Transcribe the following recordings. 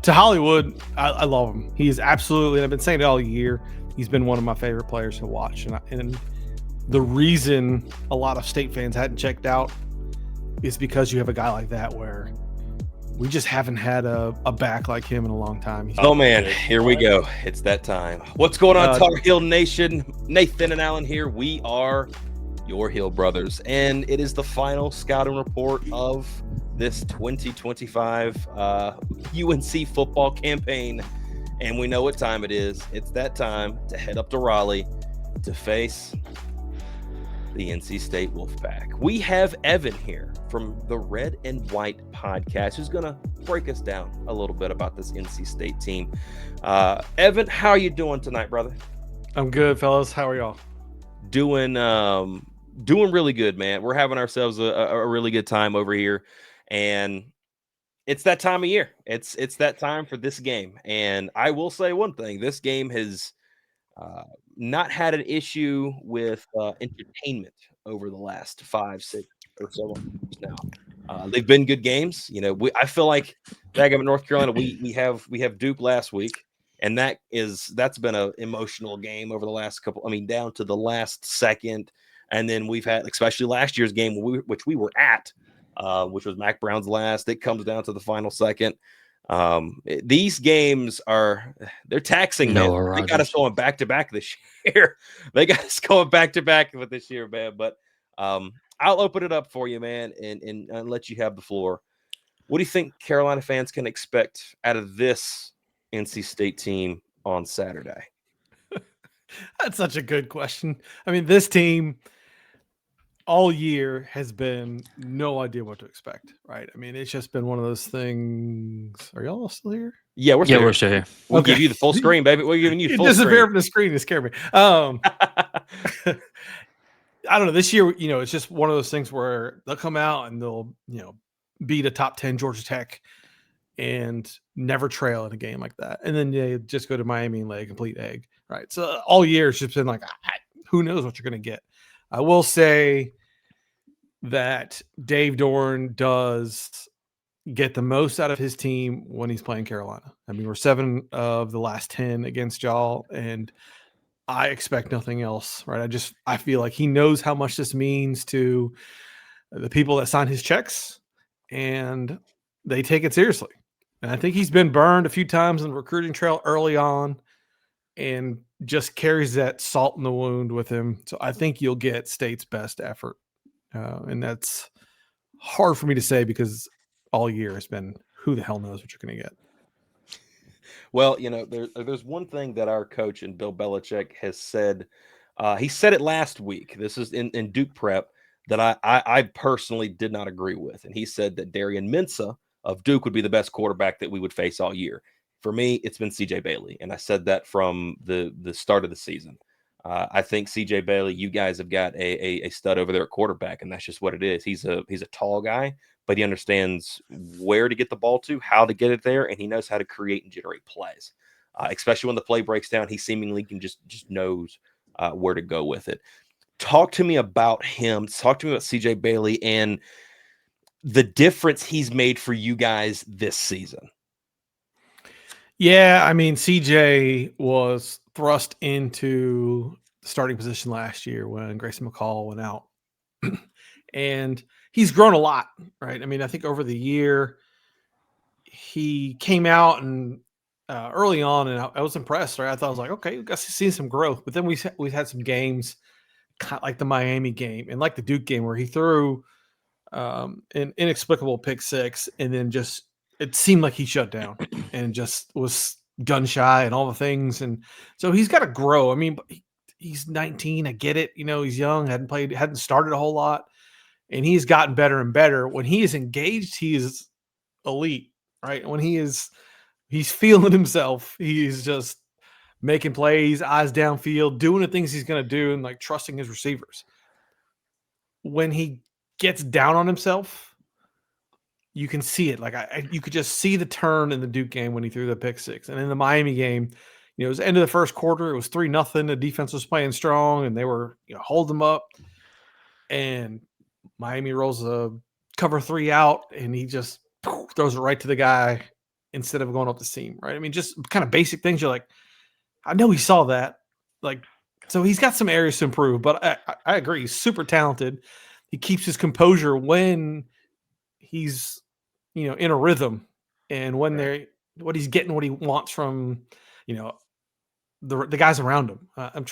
To Hollywood, I love him. He is absolutely, and I've been saying it all year, he's been one of my favorite players to watch. And the reason a lot of State fans hadn't checked out is because you have a guy like that where we just haven't had a back like him in a long time. Oh, man, here we go. It's that time. What's going on, Tar Heel Nation? Nathan and Alan here. We are your Hill Brothers, and it is the final scouting report of this 2025 UNC football campaign, and we know what time it is. It's that time to head up to Raleigh to face the NC State Wolfpack. We have Evan here from the Red and White podcast who's going to break us down a little bit about this NC State team. Evan, how are you doing tonight, brother? I'm good, fellas. How are y'all? Doing really good, man. We're having ourselves a really good time over here, and it's that time of year. It's that time for this game, and I will say one thing: this game has not had an issue with entertainment over the last 5-6 or so years now. They've been good games. You know, I feel like back up in North Carolina, we have Duke last week, and that's been an emotional game over the last couple. I mean, down to the last second. And then we've had, especially last year's game, which we were at, which was Mac Brown's last. It comes down to the final second. These games they're taxing, man. They got us going back to back this year. They got us going back to back with this year, man. But I'll open it up for you, man, and let you have the floor. What do you think Carolina fans can expect out of this NC State team on Saturday? That's such a good question. I mean, this team all year has been no idea what to expect, right? I mean, it's just been one of those things. Are y'all still here? Yeah, we're still here. We'll give you the full screen, baby. We're giving you full screen. Disappear from the screen to scare me. I don't know. This year, it's just one of those things where they'll come out and they'll, beat a top 10 Georgia Tech and never trail in a game like that. And then they just go to Miami and lay a complete egg, right? So all year it's just been like, who knows what you're going to get. I will say that Dave Doran does get the most out of his team when he's playing Carolina. I mean, we're 7 of the last 10 against y'all, and I expect nothing else, right? I feel like he knows how much this means to the people that sign his checks, and they take it seriously. And I think he's been burned a few times in the recruiting trail early on and just carries that salt in the wound with him. So I think you'll get State's best effort. And that's hard for me to say because all year has been who the hell knows what you're going to get. Well, there's one thing that our coach and Bill Belichick has said. He said it last week. This is in Duke Prep that I personally did not agree with. And he said that Darian Mensah of Duke would be the best quarterback that we would face all year. For me, it's been CJ Bailey. And I said that from the start of the season. I think CJ Bailey, you guys have got a stud over there at quarterback, and that's just what it is. He's a tall guy, but he understands where to get the ball to, how to get it there, and he knows how to create and generate plays. Especially when the play breaks down, he seemingly can just knows where to go with it. Talk to me about him. Talk to me about CJ Bailey and the difference he's made for you guys this season. Yeah, I mean, CJ was thrust into the starting position last year when Grayson McCall went out. And he's grown a lot, right? I mean, I think over the year, he came out and early on, and I was impressed, right? I thought I was like, okay, we got to see some growth. But then we've had some games kind of like the Miami game and like the Duke game where he threw an inexplicable pick six and then just it seemed like he shut down and just was gun shy and all the things. And so he's got to grow. I mean, he's 19. I get it. He's young, hadn't started a whole lot, and he's gotten better and better. When he is engaged, he is elite, right? When he's feeling himself, he's just making plays, eyes downfield, doing the things he's going to do and like trusting his receivers. When he gets down on himself, you can see it. Like you could just see the turn in the Duke game when he threw the pick six. And in the Miami game, it was the end of the first quarter. It was 3-0. The defense was playing strong and they were, holding them up. And Miami rolls a cover 3 out and he just throws it right to the guy instead of going up the seam, right? I mean, just kind of basic things. You're like, I know he saw that. Like, so he's got some areas to improve, but I agree. He's super talented. He keeps his composure when he's, in a rhythm, and when Right. what he's getting, what he wants from, you know, the guys around him. I'm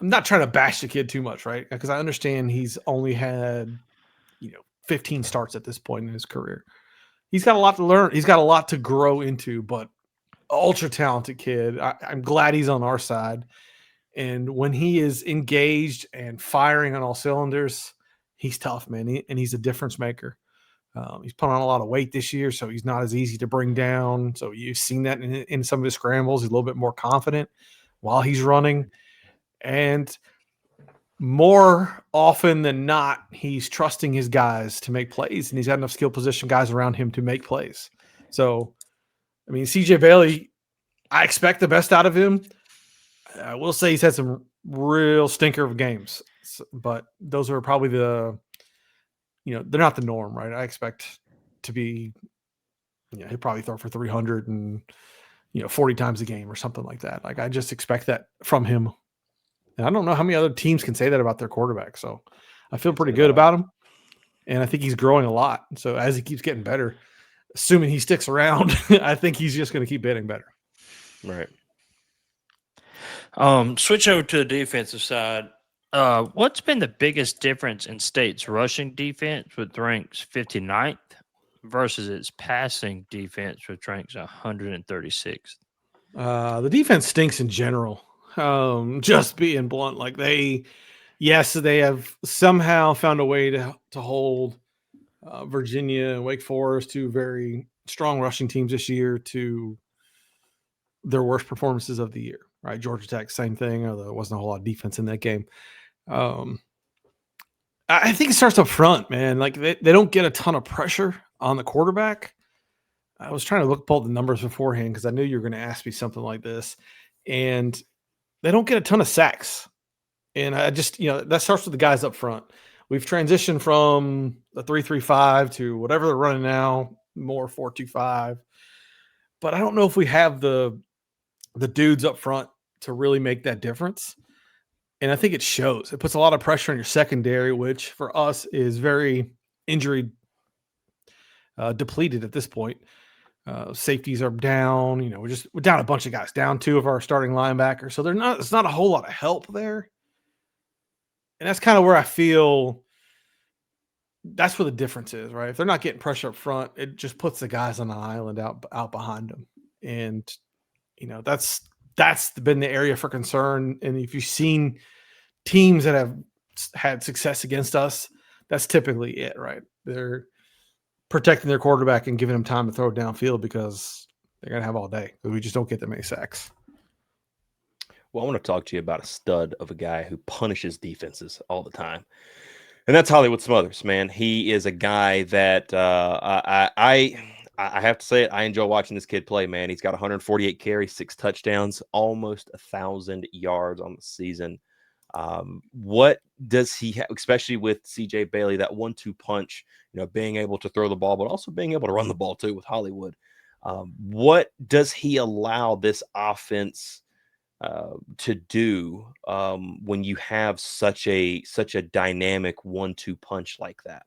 not trying to bash the kid too much, right? Because I understand he's only had, 15 starts at this point in his career. He's got a lot to learn. He's got a lot to grow into, but ultra talented kid. I'm glad he's on our side. And when he is engaged and firing on all cylinders, he's tough, man. And he's a difference maker. He's put on a lot of weight this year, so he's not as easy to bring down. So you've seen that in some of his scrambles. He's a little bit more confident while he's running. And more often than not, he's trusting his guys to make plays, and he's got enough skill position guys around him to make plays. So, I mean, CJ Bailey, I expect the best out of him. I will say he's had some real stinker of games, but those are probably they're not the norm, right? I expect to be, he'll probably throw for 300 and, 40 times a game or something like that. Like, I just expect that from him. And I don't know how many other teams can say that about their quarterback. So I feel pretty good about him. And I think he's growing a lot. So as he keeps getting better, assuming he sticks around, I think he's just going to keep getting better. Right. Switch over to the defensive side. What's been the biggest difference in State's rushing defense, which ranks 59th, versus its passing defense, which ranks 136th? The defense stinks in general. Just being blunt, like they have somehow found a way to hold Virginia and Wake Forest, two very strong rushing teams this year, to their worst performances of the year. Right, Georgia Tech, same thing. Although there wasn't a whole lot of defense in that game. I think it starts up front, man. Like they don't get a ton of pressure on the quarterback. I was trying to pull the numbers beforehand because I knew you were going to ask me something like this, and they don't get a ton of sacks. And I just, that starts with the guys up front. We've transitioned from the 3-3-5 to whatever they're running now, more 4-2-5. But I don't know if we have the dudes up front to really make that difference. And I think it shows. It puts a lot of pressure on your secondary, which for us is very injury depleted at this point. Safeties are down. We're down a bunch of guys, down two of our starting linebackers. So it's not a whole lot of help there. And that's kind of where I feel that's where the difference is, right? If they're not getting pressure up front, it just puts the guys on the island out behind them. And, that's been the area for concern. And if you've seen teams that have had success against us, that's typically it, right? They're protecting their quarterback and giving him time to throw it downfield because they're going to have all day. We just don't get that many sacks. Well, I want to talk to you about a stud of a guy who punishes defenses all the time. And that's Hollywood Smothers, man. He is a guy that I have to say it. I enjoy watching this kid play, man. He's got 148 carries, 6 touchdowns, almost 1,000 yards on the season. What does he have, especially with CJ Bailey, that 1-2 punch, being able to throw the ball, but also being able to run the ball too with Hollywood. What does he allow this offense to do when you have such a dynamic 1-2 punch like that?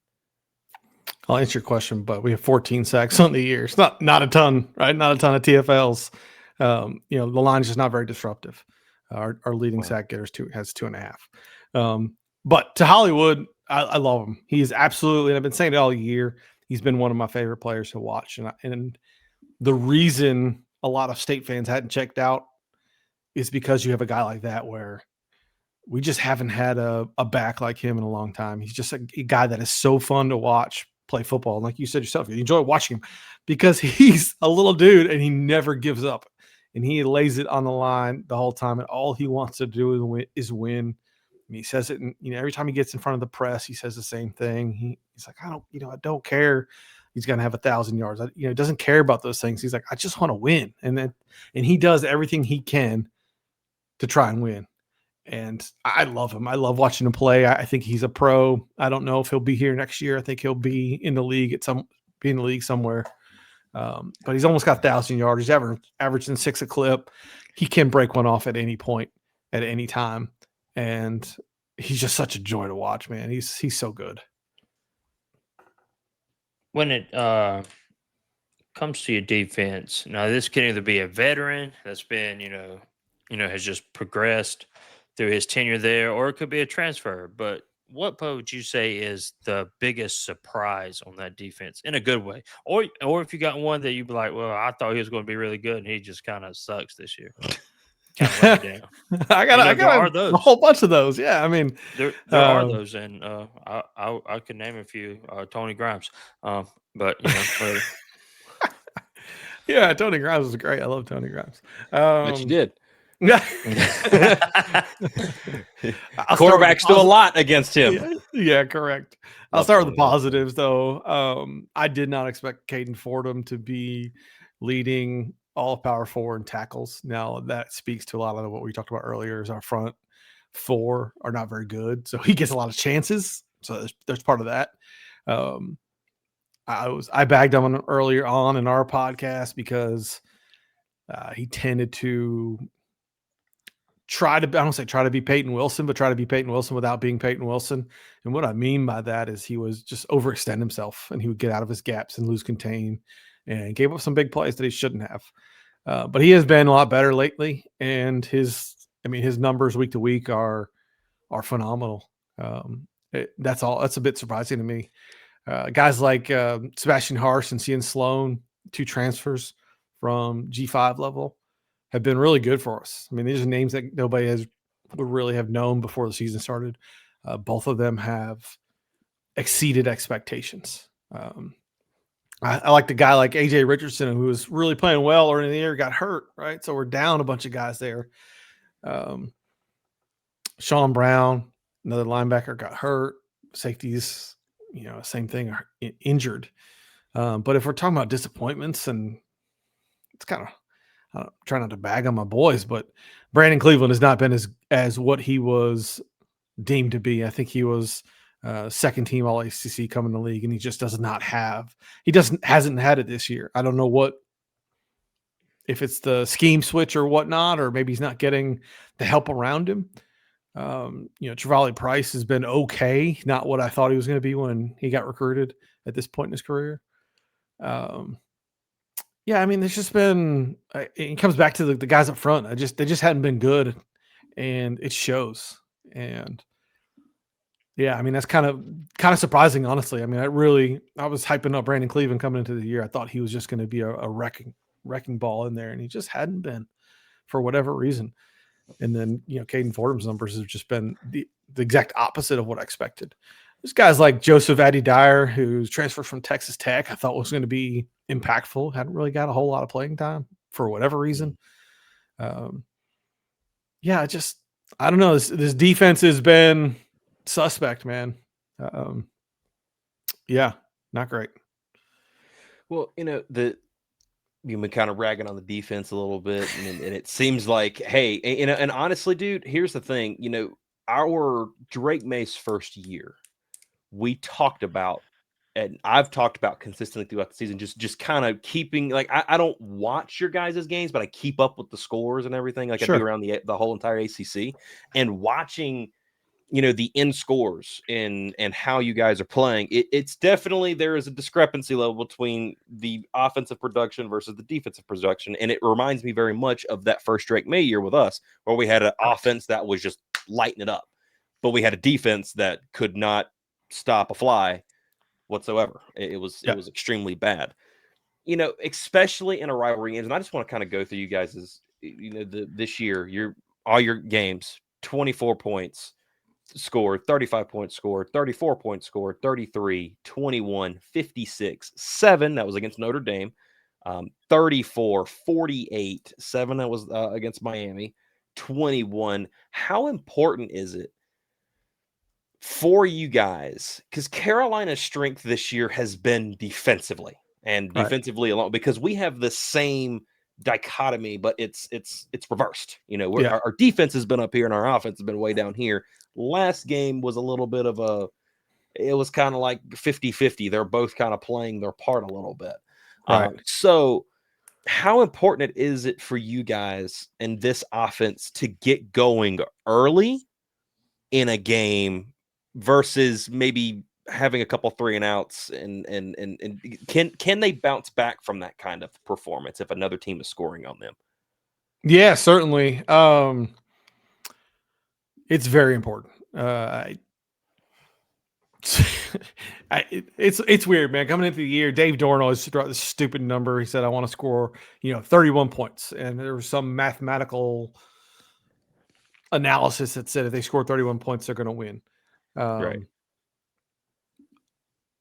I'll answer your question, but we have 14 sacks on the year. It's not a ton, right? Not a ton of TFLs. The line is just not very disruptive. Our leading sack getter has 2.5. But to Hollywood, I love him. He is absolutely, and I've been saying it all year, he's been one of my favorite players to watch. And the reason a lot of State fans hadn't checked out is because you have a guy like that where we just haven't had a back like him in a long time. He's just a guy that is so fun to watch play football. And like you said yourself, you enjoy watching him because he's a little dude and he never gives up. And he lays it on the line the whole time. And all he wants to do is win. And he says it, and every time he gets in front of the press, he says the same thing. He's like, I don't care. He's going to have 1,000 yards. He doesn't care about those things. He's like, I just want to win. And he does everything he can to try and win. And I love him. I love watching him play. I think he's a pro. I don't know if he'll be here next year. I think he'll be in the league somewhere. But he's almost got 1,000 yards. He's averaging 6 a clip. He can break one off at any point, at any time, and he's just such a joy to watch, man. He's so good. When it comes to your defense, now this can either be a veteran that's been, has just progressed through his tenure there, or it could be a transfer. But what would you say is the biggest surprise on that defense in a good way? Or if you got one that you'd be like, well, I thought he was going to be really good and he just kind of sucks this year. Kind of let me down. I got a whole bunch of those. Yeah, I mean, there are those, and I could name a few. Tony Grimes, but yeah, Tony Grimes was great. I love Tony Grimes. But you did. Yeah, Quarterback's still a lot against him. Yeah, correct. I'll start with the positives, though. I did not expect Caden Fordham to be leading all Power 4 in tackles. Now, that speaks to a lot of what we talked about earlier is our front 4 are not very good. So he gets a lot of chances. So there's part of that. I bagged him earlier on in our podcast because he tended to try to be Peyton Wilson, but try to be Peyton Wilson without being Peyton Wilson. And what I mean by that is he was just overextend himself, and he would get out of his gaps and lose contain and gave up some big plays that he shouldn't have. But he has been a lot better lately, and his numbers week to week are phenomenal. That's a bit surprising to me. Guys like Sebastian Harsh and Cian Sloan, 2 transfers from G5 level, have been really good for us. I mean, these are names that nobody would really have known before the season started. Both of them have exceeded expectations. I like the guy like AJ Richardson, who was really playing well early in the year, got hurt, right? So we're down a bunch of guys there. Sean Brown, another linebacker, got hurt. Safeties, same thing, are injured. But if we're talking about disappointments, and it's kind of, I'm trying not to bag on my boys, but Brandon Cleveland has not been as what he was deemed to be. I think he was second team All ACC coming to the league, and he just hasn't had it this year. I don't know if it's the scheme switch or whatnot, or maybe he's not getting the help around him. Travali Price has been okay, not what I thought he was going to be when he got recruited at this point in his career. Yeah, I mean, there's just been. It comes back to the guys up front. They just hadn't been good, and it shows. And yeah, I mean, that's kind of surprising, honestly. I mean, I was hyping up Brandon Cleveland coming into the year. I thought he was just going to be a wrecking ball in there, and he just hadn't been for whatever reason. And then, Caden Fordham's numbers have just been the exact opposite of what I expected. There's guys like Joseph Addy Dyer, who's transferred from Texas Tech. I thought was going to be impactful. Hadn't really got a whole lot of playing time for whatever reason. Yeah, I don't know. This defense has been suspect, man. Yeah, not great. Well, you've been kind of ragging on the defense a little bit, and it seems like, hey, and honestly, dude, here's the thing. Our Drake May's first year, we talked about, and I've talked about consistently throughout the season, just kind of keeping, like, I don't watch your guys' games, but I keep up with the scores and everything, like Sure. I do around the whole entire ACC, and watching, the end scores and how you guys are playing. It's definitely, there is a discrepancy level between the offensive production versus the defensive production, and it reminds me very much of that first Drake May year with us, where we had an offense that was just lighting it up, but we had a defense that could not stop a fly whatsoever. It was extremely bad, especially in a rivalry games. And I just want to kind of go through you guys' this year, all your games, 24 points scored, 35 points scored, 34 points scored, 33, 21, 56, 7 that was against Notre Dame, 34, 48, 7 that was against Miami, 21. How important is it for you guys? Because Carolina's strength this year has been defensively, and defensively alone, because we have the same dichotomy, but it's reversed. Our defense has been up here and our offense has been way down here. Last game was a little bit of it was kind of like 50-50. They're both kind of playing their part a little bit. Right. So how important is it for you guys in this offense to get going early in a game versus maybe having a couple 3 and outs and can they bounce back from that kind of performance if another team is scoring on them? Yeah, certainly. It's very important. It's weird, man. Coming into the year, Dave Dorn always threw out this stupid number. He said, "I want to score, 31 points," and there was some mathematical analysis that said if they score 31 points, they're going to win. Right.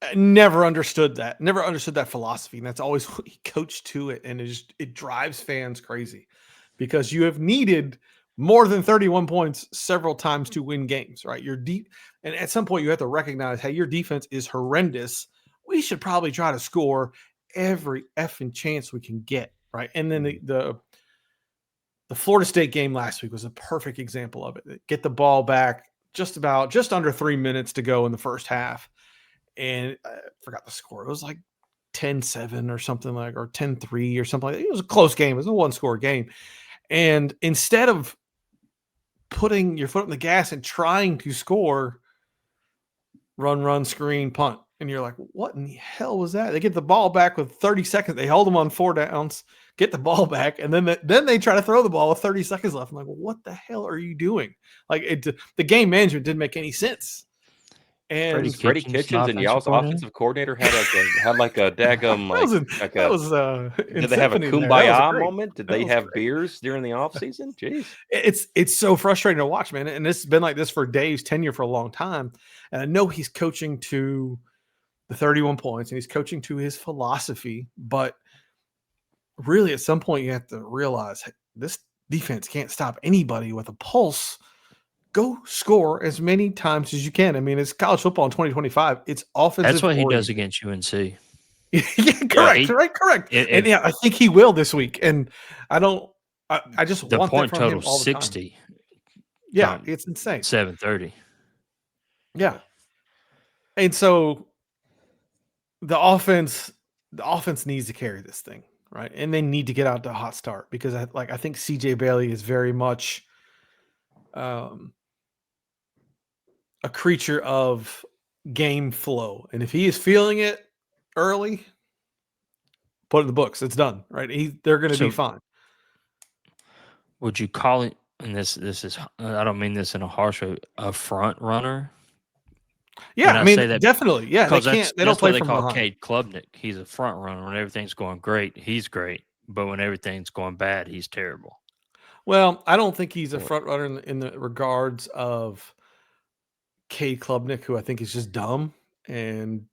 I never understood that. Never understood that philosophy, and that's always what he coached to it, and it drives fans crazy because you have needed more than 31 points several times to win games, right? You're deep, and at some point you have to recognize, hey, your defense is horrendous. We should probably try to score every effing chance we can get, right? And then the Florida State game last week was a perfect example of it. Get the ball back just under 3 minutes to go in the first half. And I forgot the score. It was like 10-7 or something or 10-3 or something like that. It was a close game. It was a one-score game. And instead of putting your foot on the gas and trying to score, run, screen, punt. And you're like, what in the hell was that? They get the ball back with 30 seconds. They hold them on 4 downs, get the ball back, and then they try to throw the ball with 30 seconds left. I'm like, well, what the hell are you doing? Like, the game management didn't make any sense. And Freddie Kitchens and y'all's offensive coordinator had like a daggum did they have a kumbaya moment? Did they have beers during the off season? Jeez, it's so frustrating to watch, man. And it's been like this for Dave's tenure for a long time. And I know he's coaching to the 31 points and he's coaching to his philosophy, but really at some point you have to realize, hey, this defense can't stop anybody with a pulse. Go score as many times as you can. I mean, it's college football in 2025. It's offensive. That's what he does against UNC. Yeah, correct. And I think he will this week. And I just the want point that from total him all the 60. time. Yeah, it's insane. 730. Yeah. And so the offense needs to carry this thing, right? And they need to get out to a hot start because I think CJ Bailey is very much a creature of game flow. And if he is feeling it early, put it in the books. It's done, right? They're going to be fine. Would you call it, and this is, I don't mean this in a harsh way, a front runner? Yeah, I mean, definitely. Yeah, they don't play from behind. Cade Klubnik. He's a front runner. When everything's going great, he's great. But when everything's going bad, he's terrible. Well, I don't think he's a front runner in the regards of Cade Klubnik, who I think is just dumb and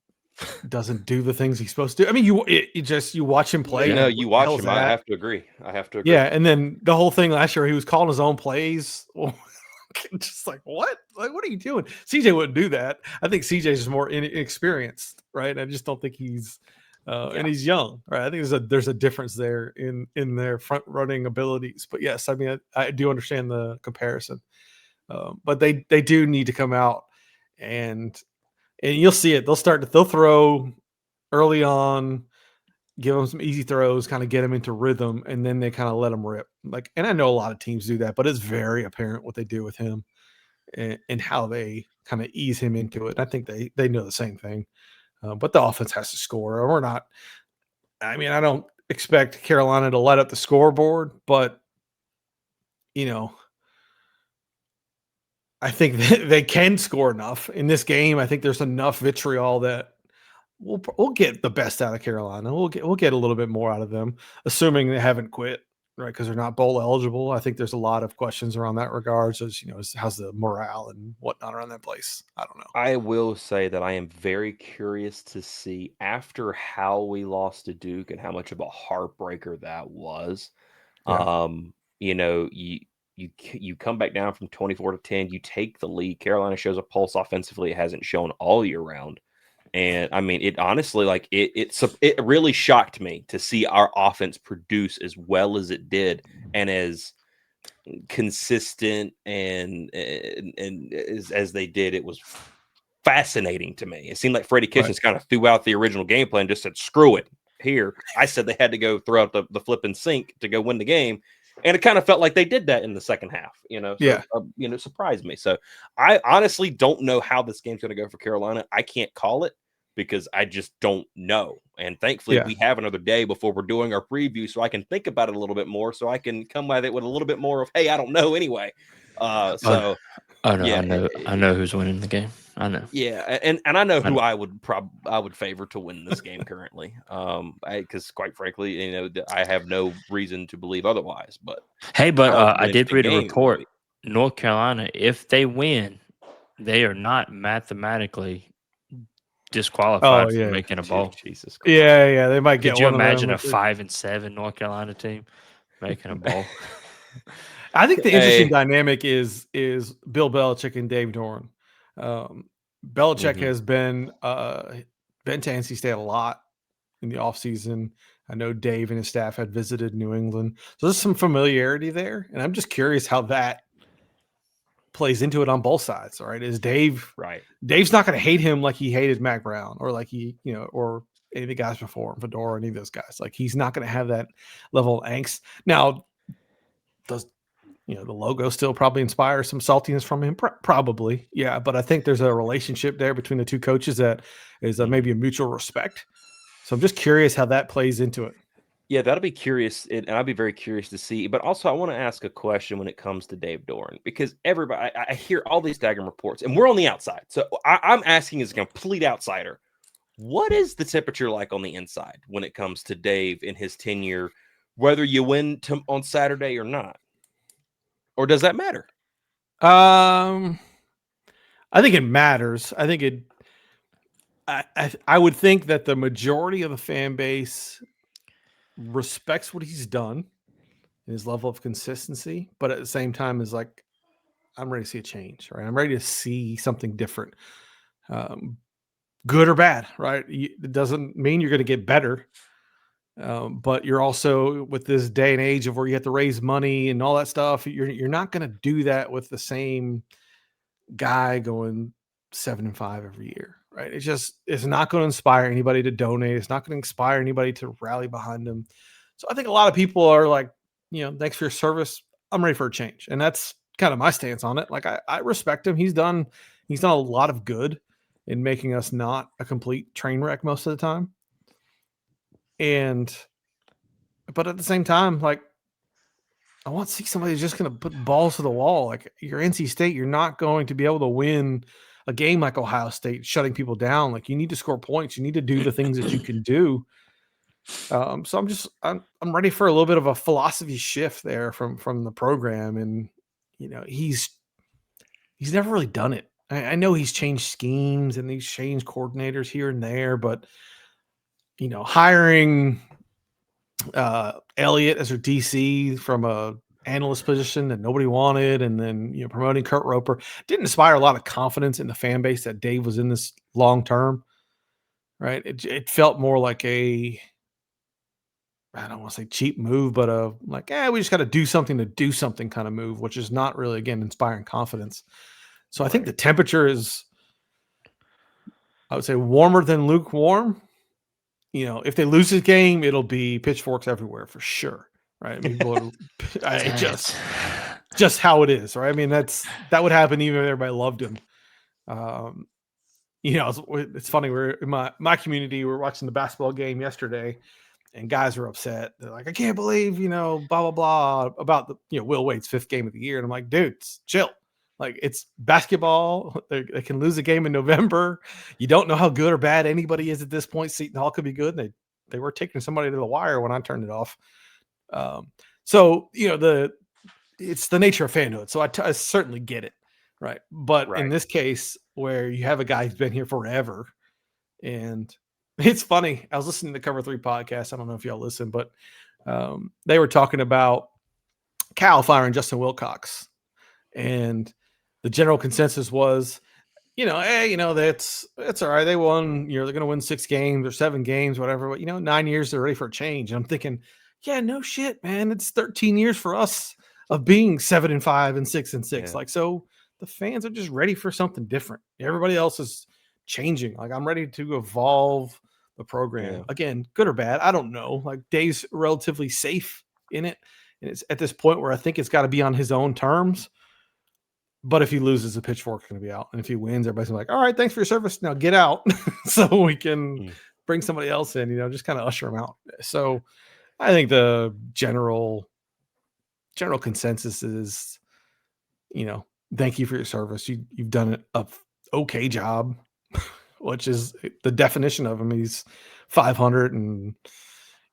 doesn't do the things he's supposed to do. I mean, you watch him play. You watch him. I have to agree. Yeah, and then the whole thing last year, he was calling his own plays. Just like, what? Like, what are you doing? CJ wouldn't do that. I think CJ is more inexperienced, right? I just don't think he's and he's young, right? I think there's a difference there in their front running abilities. But yes, I mean, I do understand the comparison. But they do need to come out and you'll see it. They'll throw early on, give them some easy throws, kind of get them into rhythm, and then they kind of let them rip. And I know a lot of teams do that, but it's very apparent what they do with him and how they kind of ease him into it. I think they know the same thing, but the offense has to score. We're not. I mean, I don't expect Carolina to light up the scoreboard, but I think they can score enough in this game. I think there's enough vitriol that we'll get the best out of Carolina. We'll get a little bit more out of them, assuming they haven't quit, right? Because they're not bowl eligible. I think there's a lot of questions around that regard. So, how's the morale and whatnot around that place? I don't know. I will say that I am very curious to see after how we lost to Duke and how much of a heartbreaker that was. Yeah. You come back down from 24-10, you take the lead. Carolina shows a pulse offensively it hasn't shown all year round. And I mean, it honestly, it really shocked me to see our offense produce as well as it did and as consistent and as they did. It was fascinating to me. It seemed like Freddie Kitchens kind of threw out the original game plan, just said, screw it. here. I said they had to go throw out the flipping sink to go win the game. And it kind of felt like they did that in the second half, So, Yeah. Surprised me. So I honestly don't know how this game's going to go for Carolina. I can't call it because I just don't know. And thankfully we have another day before we're doing our preview so I can think about it a little bit more so I can come at it with a little bit more of, hey, I don't know anyway. I know who's winning the game. I know. Yeah, and I know who I would favor to win this game currently. Because quite frankly, I have no reason to believe otherwise. But I did read a report. North Carolina, if they win, they are not mathematically disqualified from making a bowl. Jesus Christ. Yeah, they might get. Could you imagine a 5-7 North Carolina team making a bowl? I think the interesting dynamic is Bill Belichick and Dave Doran. Belichick has been to NC State a lot in the offseason. I know Dave and his staff had visited New England. So there's some familiarity there. And I'm just curious how that plays into it on both sides. All right. Is Dave right? Dave's not going to hate him like he hated Mac Brown or like he, or any of the guys before him, Fedora, any of those guys. Like he's not going to have that level of angst. Now, does the logo still probably inspires some saltiness from him? Probably. Yeah. But I think there's a relationship there between the two coaches that is maybe a mutual respect. So I'm just curious how that plays into it. Yeah, that'll be curious. And I'll be very curious to see. But also, I want to ask a question when it comes to Dave Doran, because everybody, I hear all these daggum reports and we're on the outside. So I'm asking as a complete outsider, what is the temperature like on the inside when it comes to Dave in his tenure, whether you win on Saturday or not? Or does that matter? I think it matters. I think I would think that the majority of the fan base respects what he's done and his level of consistency, but at the same time is like, I'm ready to see a change, right? I'm ready to see something different, good or bad, right? It doesn't mean you're going to get better. But you're also, with this day and age of where you have to raise money and all that stuff, you're not going to do that with the same guy going 7-5 every year, right? It's not going to inspire anybody to donate. It's not going to inspire anybody to rally behind him. So I think a lot of people are like, thanks for your service. I'm ready for a change. And that's kind of my stance on it. Like I respect him. He's done a lot of good in making us not a complete train wreck most of the time. But at the same time, like, I want to see somebody who's just going to put balls to the wall. Like, you're NC State, you're not going to be able to win a game like Ohio State, shutting people down. Like, you need to score points. You need to do the things that you can do. So I'm ready for a little bit of a philosophy shift there from the program. And, he's never really done it. I know he's changed schemes and he's changed coordinators here and there, but hiring Elliott as her DC from a analyst position that nobody wanted, and then promoting Kurt Roper didn't inspire a lot of confidence in the fan base that Dave was in this long term, right? It felt more like I don't want to say cheap move, but we just got to do something kind of move, which is not really, again, inspiring confidence. So I think the temperature is, I would say, warmer than lukewarm. If they lose this game, it'll be pitchforks everywhere for sure, right? I mean, just how it is, right? I mean, that would happen even if everybody loved him. It's funny. We're in my community. We're watching the basketball game yesterday, and guys are upset. They're like, I can't believe, blah blah blah about the Will Wade's 5th game of the year, and I'm like, dudes, chill. Like, it's basketball. They can lose a game in November. You don't know how good or bad anybody is at this point. Seton Hall could be good. And they were taking somebody to the wire when I turned it off. So it's the nature of fanhood. So I certainly get it, right? But in this case, where you have a guy who's been here forever, and it's funny. I was listening to the Cover 3 podcast. I don't know if y'all listen, but they were talking about Cal firing Justin Wilcox, and the general consensus was, that's all right. They won, they're going to win 6 games or 7 games, whatever. But, 9 years, they're ready for a change. And I'm thinking, yeah, no shit, man. It's 13 years for us of being 7-5 and 6-6. Yeah. Like, so the fans are just ready for something different. Everybody else is changing. Like, I'm ready to evolve the program. Yeah. Again, good or bad, I don't know. Like Dave's relatively safe in it, and it's at this point where I think it's got to be on his own terms. But if he loses, the pitchfork's going to be out, and if he wins, everybody's gonna be like, "All right, thanks for your service. Now get out," so we can bring somebody else in. Just kind of usher him out. So I think the general consensus is, thank you for your service. You've done a okay job, which is the definition of him. He's 500 and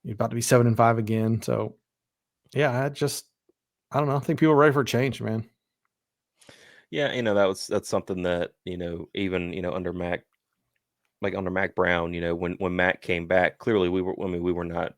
he's about to be 7-5 again. So yeah, I don't know. I think people are ready for a change, man. Yeah, that's something that, even, under Mac, like under Mac Brown, when Mac came back, clearly we were not.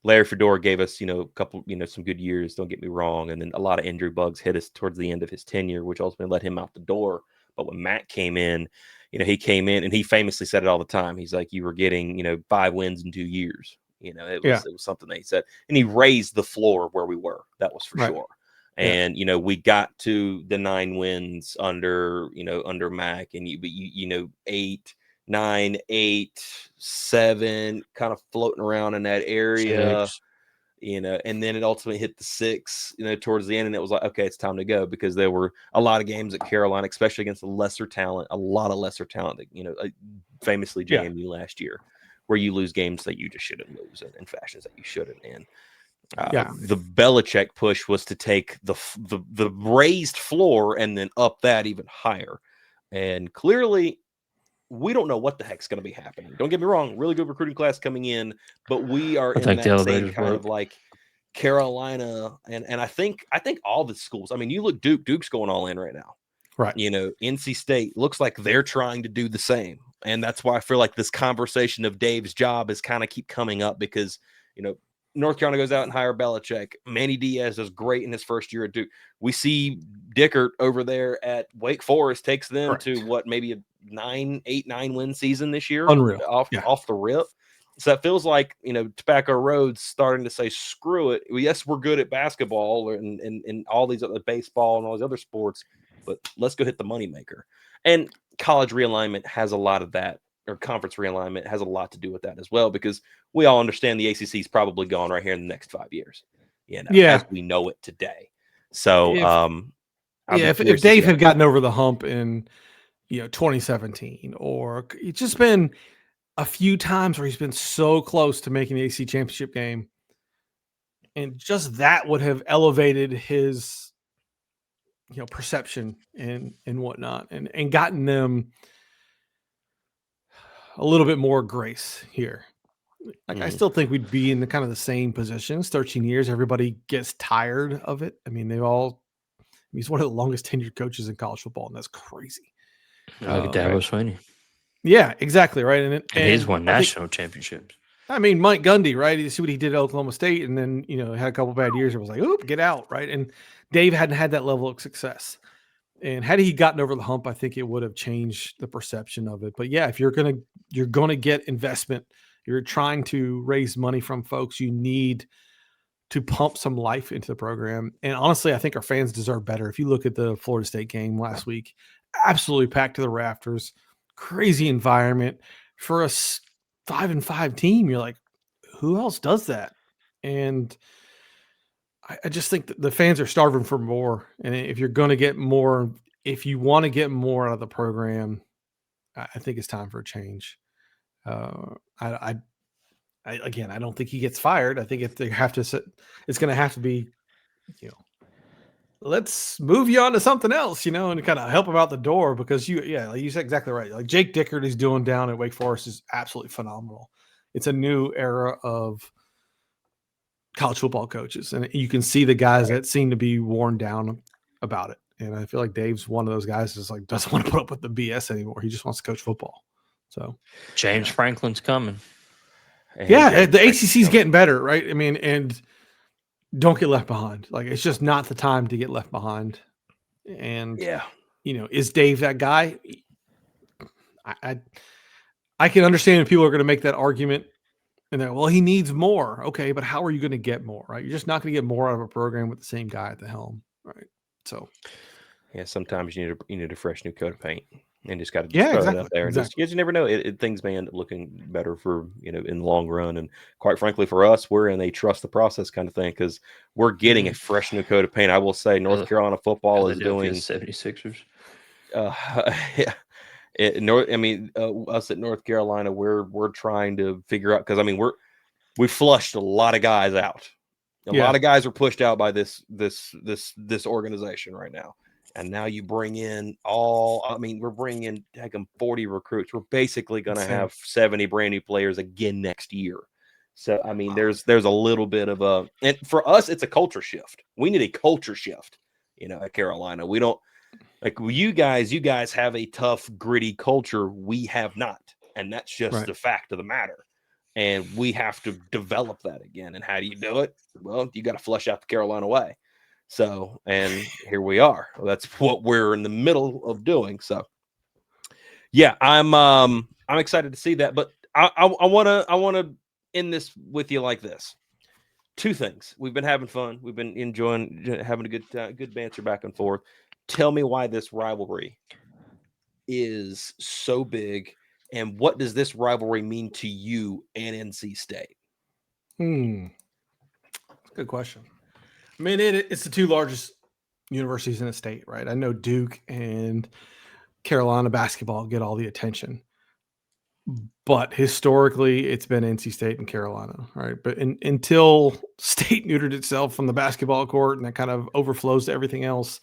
Larry Fedora gave us, a couple, some good years, don't get me wrong. And then a lot of injury bugs hit us towards the end of his tenure, which ultimately let him out the door. But when Matt came in, he came in and he famously said it all the time. He's like, you were getting, 5 wins in 2 years. It was something that he said. And he raised the floor where we were. That was for sure. And, we got to the 9 wins under Mac, and 8, 9, 8, 7, kind of floating around in that area, 6. And then it ultimately hit the 6, towards the end, and it was like, okay, it's time to go, because there were a lot of games at Carolina, especially against a lot of lesser talent, that, famously JMU last year, where you lose games that you just shouldn't lose in fashions that you shouldn't in. The Belichick push was to take the raised floor and then up that even higher. And clearly, we don't know what the heck's going to be happening. Don't get me wrong, really good recruiting class coming in, but we are in that same kind of like Carolina, and I think all the schools. I mean, you look Duke's going all in right now. Right. NC State looks like they're trying to do the same. And that's why I feel like this conversation of Dave's job is kind of keep coming up, because, North Carolina goes out and hire Belichick. Manny Diaz does great in his first year at Duke. We see Dickert over there at Wake Forest takes them to what, maybe a 8-9 win season this year. Unreal. Off the rip. So it feels like, Tobacco Road's starting to say, screw it. Yes, we're good at basketball and all these other baseball and all these other sports, but let's go hit the moneymaker. And college realignment has a lot of that, or conference realignment has a lot to do with that as well, because we all understand the ACC is probably gone right here in the next 5 years, as we know it today. So, if Dave had gotten over the hump in, 2017, or it's just been a few times where he's been so close to making the ACC championship game, and just that would have elevated his, perception and whatnot, and gotten them a little bit more grace here. Like, I still think we'd be in the kind of the same positions. 13 years, everybody gets tired of it. I mean, he's one of the longest tenured coaches in college football, and that's crazy. Look at Dabo Swinney. Yeah, exactly, right. And he's won national championships. I mean, Mike Gundy, right? You see what he did at Oklahoma State, and then, had a couple bad years. It was like, oop, get out, right? And Dave hadn't had that level of success. And had he gotten over the hump, I think it would have changed the perception of it. But yeah, if you're gonna get investment, you're trying to raise money from folks, you need to pump some life into the program. And honestly, I think our fans deserve better. If you look at the Florida State game last week, absolutely packed to the rafters, crazy environment for a 5-5 team. You're like, who else does that? And I just think that the fans are starving for more. And if you're going to get more, if you want to get more out of the program, I think it's time for a change. Again, I don't think he gets fired. I think if they have to, it's going to have to be, let's move you on to something else, and kind of help him out the door, because like you said exactly right. Like Jake Dickert is doing down at Wake Forest is absolutely phenomenal. It's a new era of college football coaches, and you can see the guys that seem to be worn down about it. And I feel like Dave's one of those guys that's like doesn't want to put up with the BS anymore. He just wants to coach football. So James Franklin's coming. The ACC is getting better, right? I mean, and don't get left behind. Like, it's just not the time to get left behind. And is Dave that guy? I can understand if people are going to make that argument. And then, well, he needs more. Okay, but how are you going to get more, right? You're just not going to get more out of a program with the same guy at the helm, right? So, sometimes you need a fresh new coat of paint. and just got to Yeah, throw it exactly. out there. And just because you never know, things may end up looking better for in the long run. And quite frankly, for us, we're in a trust the process kind of thing because we're getting a fresh new coat of paint. I will say, North Carolina football is doing 76ers. Yeah. Us at North Carolina, we're trying to figure out because we flushed a lot of guys out. A lot of guys are pushed out by this organization right now. And now you bring in we're bringing in 40 recruits. We're basically going to have 70 brand new players again next year. So, there's a little bit of and for us, it's a culture shift. We need a culture shift, at Carolina. We don't you guys have a tough, gritty culture. We have not. And that's just the fact of the matter. And we have to develop that again. And how do you do it? Well, you got to flush out the Carolina way. So, and here we are. That's what we're in the middle of doing. So, yeah, I'm excited to see that. But I wanna end this with you like this. Two things. We've been having fun. We've been enjoying having a good banter back and forth. Tell me why this rivalry is so big, and what does this rivalry mean to you and NC State? Good question. I mean, it's the two largest universities in the state, right? I know Duke and Carolina basketball get all the attention, but historically, it's been NC State and Carolina, right? But until State neutered itself from the basketball court, and that kind of overflows to everything else,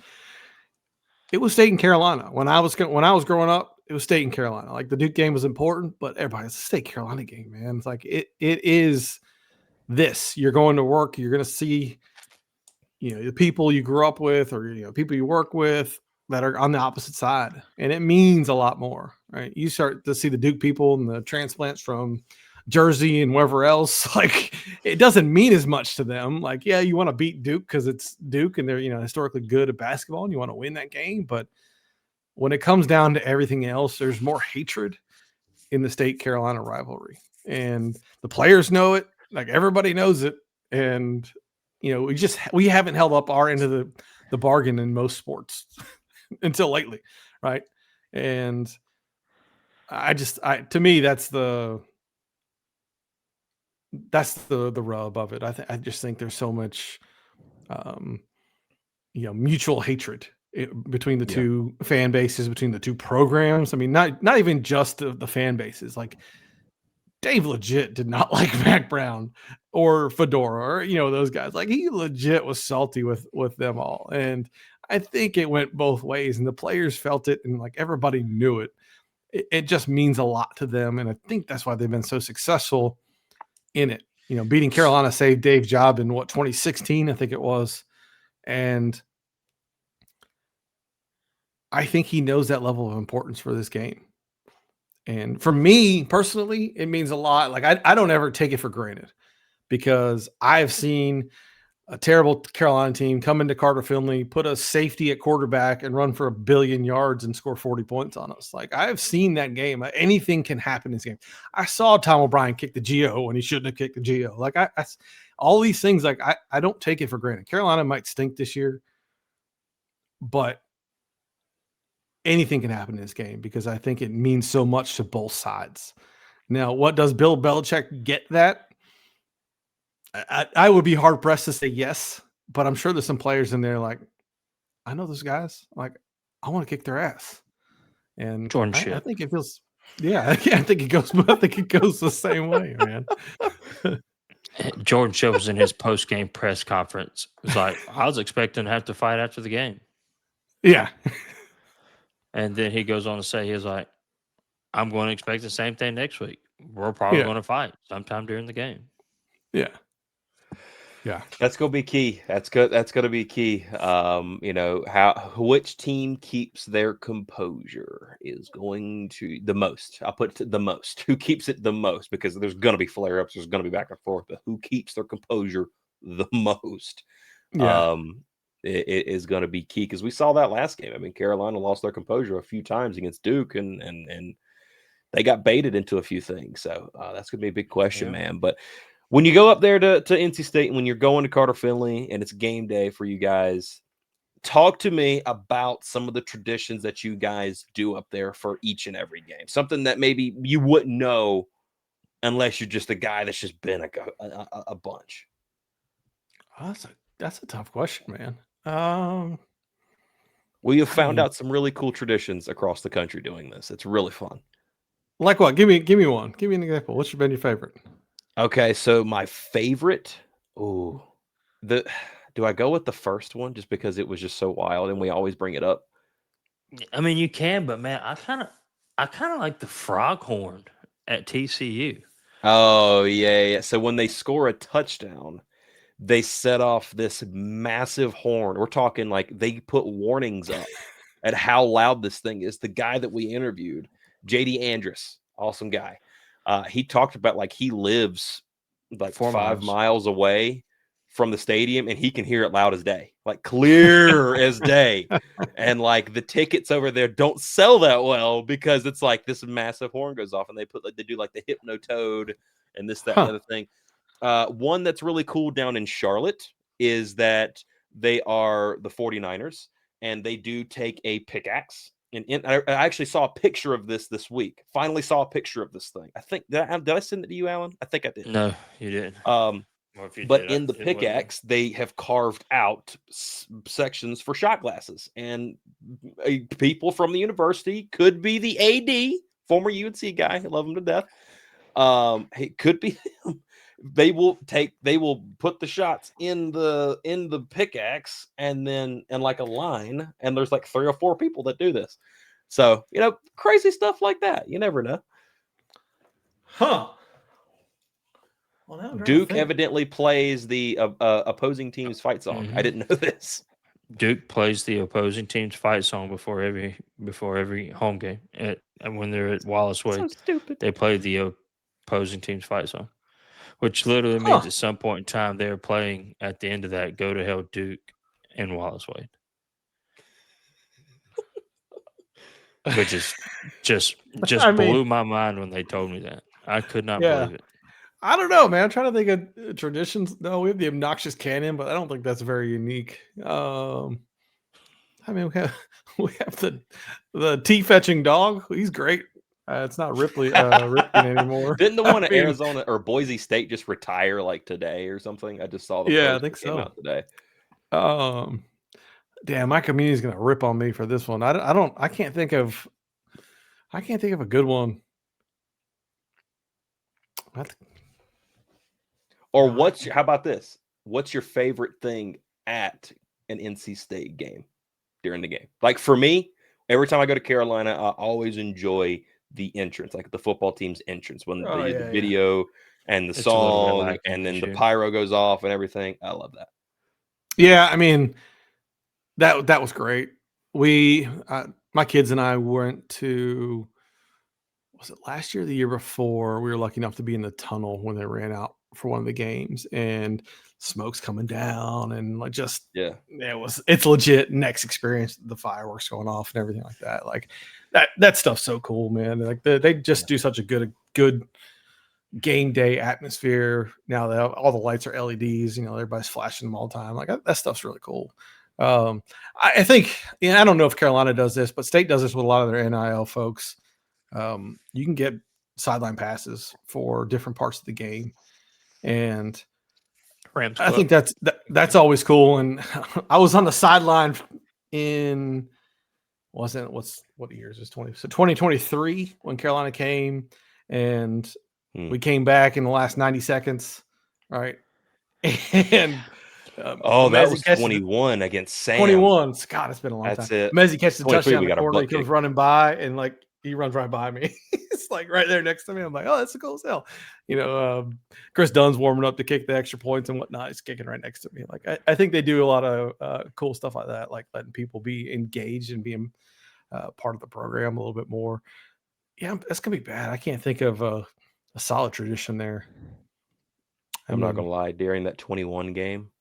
it was State and Carolina. When I was growing up, it was State and Carolina. Like the Duke game was important, but it's a State Carolina game, man. It's like it is this. You're going to work, you're going to see, the people you grew up with, or people you work with that are on the opposite side, and it means a lot more, right? You start to see the Duke people and the transplants from Jersey and wherever else, like it doesn't mean as much to them. Like, yeah, you want to beat Duke because it's Duke and they're historically good at basketball and you want to win that game, but when it comes down to everything else, there's more hatred in the State Carolina rivalry, and the players know it. Like everybody knows it, and we haven't held up our end of the bargain in most sports until lately, right? And to me, that's the rub of it. I just think there's so much, mutual hatred between the two fan bases, between the two programs. I mean, not even just the fan bases. Like Dave legit did not like Mac Brown or Fedora or those guys. Like he legit was salty with them all, and I think it went both ways, and the players felt it, and like everybody knew it. It just means a lot to them, and I think that's why they've been so successful in it. Beating Carolina saved Dave's job in 2016, I think it was, and I think he knows that level of importance for this game. And for me personally, it means a lot. Like I don't ever take it for granted because I've seen a terrible Carolina team come into Carter Finley, put a safety at quarterback and run for 1 billion yards and score 40 points on us. Like I've seen that game. Anything can happen in this game. I saw Tom O'Brien kick the Geo when he shouldn't have kicked the Geo. Like I all these things, like I don't take it for granted. Carolina might stink this year, but anything can happen in this game because I think it means so much to both sides. Now, what does Bill Belichick get that? I would be hard pressed to say yes, but I'm sure there's some players in there like, I know those guys. Like, I want to kick their ass. And I think it feels, I think it goes. I think it goes the same way, man. Jordan Shipp was in his post game press conference. It was like, I was expecting to have to fight after the game. Yeah. And then he goes on to say, he's like, I'm going to expect the same thing next week. We're probably going to fight sometime during the game. Yeah. Yeah. That's going to be key. That's going to be key. Which team keeps their composure is going to the most. I'll put it the most. Who keeps it the most? Because there's going to be flare-ups. There's going to be back and forth. But who keeps their composure the most? Yeah. It is going to be key because we saw that last game. I mean, Carolina lost their composure a few times against Duke, and they got baited into a few things. So that's going to be a big question, man. But when you go up there to NC State, and when you're going to Carter Finley, and it's game day for you guys, talk to me about some of the traditions that you guys do up there for each and every game. Something that maybe you wouldn't know unless you're just a guy that's just been a bunch. Oh, that's a tough question, man. We have I found mean, out some really cool traditions across the country doing this. It's really fun. like what? Give me one. Give me an example. What's been your favorite? Okay, so my favorite, oh, do I go with the first one just because it was just so wild and we always bring it up? I mean, you can, but man, I kind of like the frog horn at TCU. Oh, yeah. So when they score a touchdown, they set off this massive horn. We're talking like they put warnings up at how loud this thing is. The guy that we interviewed, JD Andrus, awesome guy. He talked about like he lives like 4 5 miles. miles away from the stadium and he can hear it loud as day, like clear as day. And like the tickets over there don't sell that well because it's like this massive horn goes off and they do like the Hypnotoad and this, that, and the Huh. other thing. One that's really cool down in Charlotte is that they are the 49ers and they do take a pickaxe. And I actually saw a picture of this week. Finally saw a picture of this thing. I think did I send it to you, Alan? I think I did. No, you didn't. Or if you But did, in the it wasn't me. pickaxe, they have carved out sections for shot glasses, and people from the university, could be the AD, former UNC guy, I love him to death. It could be him. They will put the shots in the pickaxe and then in like a line, and there's like 3 or 4 people that do this. So, crazy stuff like that. You never know. Huh. Well, now I'm trying to Duke think. evidently plays the opposing team's fight song. I didn't know this. Duke plays the opposing team's fight song before every home game. And when they're at Wallace Wade, So stupid. they play the opposing team's fight song, which literally means Huh. at some point in time they're playing at the end of that "Go to Hell, Duke" in Wallace Wade, which is just I mean, blew my mind when they told me that. I could not yeah. believe it. I don't know, man. I'm trying to think of traditions. No, we have the obnoxious cannon, but I don't think that's very unique. I mean, we have the tea fetching dog. He's great. It's not Ripley Ripken anymore. Didn't the I one at mean, Arizona or Boise State just retire like today or something? I just saw the yeah, I post think that came so. out today. Damn, my community's gonna rip on me for this one. I can't think of a good one. Or No, how about this? What's your favorite thing at an NC State game during the game? Like for me, every time I go to Carolina, I always enjoy the entrance, like the football team's entrance when Oh, the yeah. video and the It's a little bit song lacking and then this the year. pyro goes off and everything. I love that. Yeah, I mean, that was great. My kids and I went to, was it last year or the year before? We were lucky enough to be in the tunnel when they ran out for one of the games, and smoke's coming down, and like just Yeah. it's legit next experience. The fireworks going off and everything like that. Like that stuff's so cool, man. Like they just do such a good game day atmosphere. Now that all the lights are LEDs, everybody's flashing them all the time. Like that stuff's really cool. I think, I don't know if Carolina does this, but State does this with a lot of their NIL folks. You can get sideline passes for different parts of the game, and Rams I Club. think that's always cool. And I was on the sideline in what year is this? 2023 when Carolina came, and we came back in the last 90 seconds, right? And that Mezzi was catches 21 against Sam. 21. God, it's been a long That's time. it. Mezzi catches the 23, touchdown we in the got a corner. He butt comes kick. running by, and like he runs right by me. It's like right there next to me. I'm like, oh, that's a cool as hell. Chris Dunn's warming up to kick the extra points and whatnot. He's kicking right next to me. Like I think they do a lot of cool stuff like that, like letting people be engaged and being part of the program a little bit more. Yeah, that's gonna be bad. I can't think of a solid tradition there. I'm not gonna lie. During that 21 game,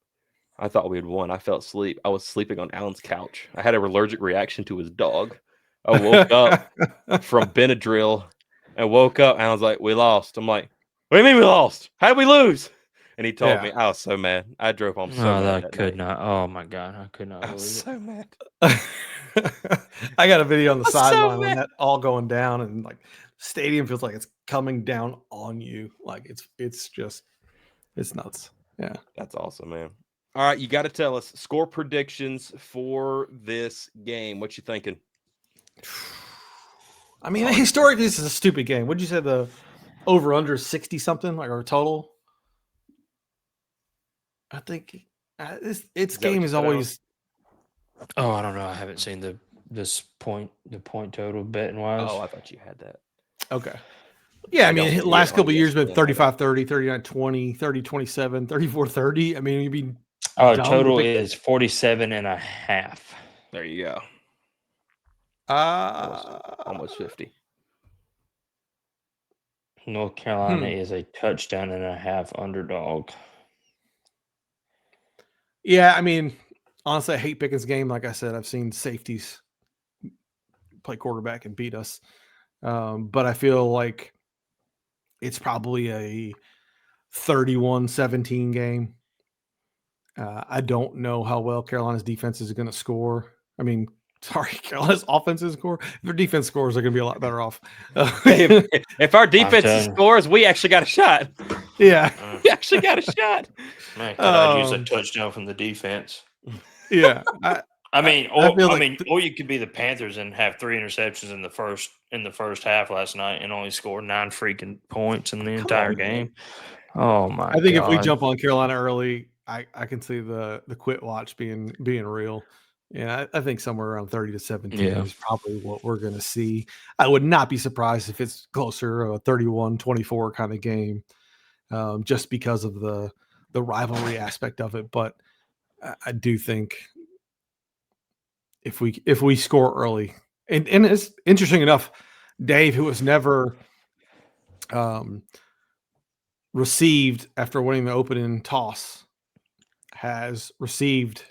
I thought we had won. I fell asleep. I was sleeping on Alan's couch. I had an allergic reaction to his dog. I woke up from Benadryl and woke up and I was like, we lost. I'm like, what do you mean we lost? How did we lose? And he told me, I was so mad. I drove home so No, mad. I could not. Oh my god, I could not I was believe it. so mad. I got a video on the I'm so sideline when mad. that all going down, and like stadium feels like it's coming down on you. Like it's nuts. Yeah. That's awesome, man. All right, you got to tell us score predictions for this game. What you thinking? I mean, historically, this is a stupid game. What'd you say the over under 60 something, like, or total? I think its game is always. Oh, I don't know. I haven't seen the point total betting wise. Oh, I thought you had that. Okay. Yeah, I mean, don't the see last it couple on of years been ESPN, 35-30, 39-20, 30-27, 34-30. I mean, you'd be Oh, dumb to total pick- is 47.5. There you go. Almost 50. North Carolina is a touchdown and a half underdog. Yeah, I mean, honestly, I hate Pickens' game. Like I said, I've seen safeties play quarterback and beat us. But I feel like it's probably a 31-17 game. I don't know how well Carolina's defense is going to score. I mean, sorry, Carolina's offense is score. If their defense scores, they're going to be a lot better off. If our defense scores, we actually got a shot. Yeah. We actually got a shot. Man, could I use a touchdown from the defense? Yeah. I mean, or you could be the Panthers and have 3 interceptions in the first half last night and only score 9 freaking points in the entire game. Oh my! I think if we jump on Carolina early, I can see the quit watch being real. Yeah, I think somewhere around 30-17 is probably what we're going to see. I would not be surprised if it's closer, a 31-24 kind of game, just because of the rivalry aspect of it. But I do think if we score early, and it's interesting enough, Dave, who was never received after winning the opening toss, has received,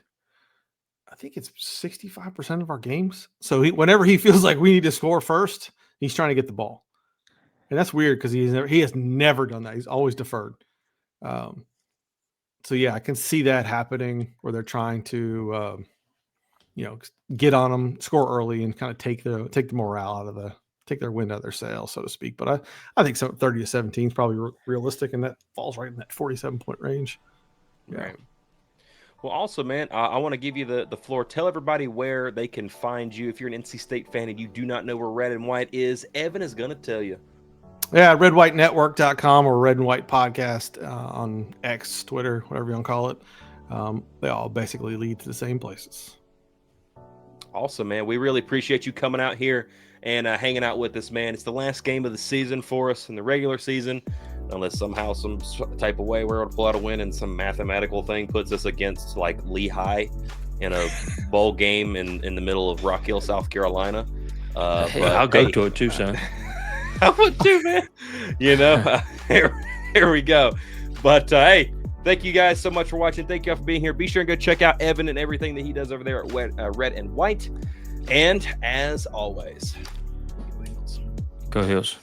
I think it's 65% of our games. So whenever he feels like we need to score first, he's trying to get the ball, and that's weird because he has never done that. He's always deferred. So yeah, I can see that happening where they're trying to, get on them, score early, and kind of take the morale out of take their wind out of their sails, so to speak. But I think 30-17 is probably realistic, and that falls right in that 47-point range. Yeah. Right. Well, also, man, I want to give you the floor. Tell everybody where they can find you. If you're an NC State fan and you do not know where Red and White is, Evan is going to tell you. Yeah, redwhitenetwork.com or Red and White Podcast on X, Twitter, whatever you want to call it. They all basically lead to the same places. Awesome, man. We really appreciate you coming out here and hanging out with us, man. It's the last game of the season for us in the regular season, unless somehow some type of way we're able to pull out a win and some mathematical thing puts us against like Lehigh in a bowl game in the middle of Rock Hill, South Carolina. But I'll go to it too, son. I would too, man. Here we go. But hey, thank you guys so much for watching. Thank you all for being here. Be sure and go check out Evan and everything that he does over there at Red and White. And as always, go Heels.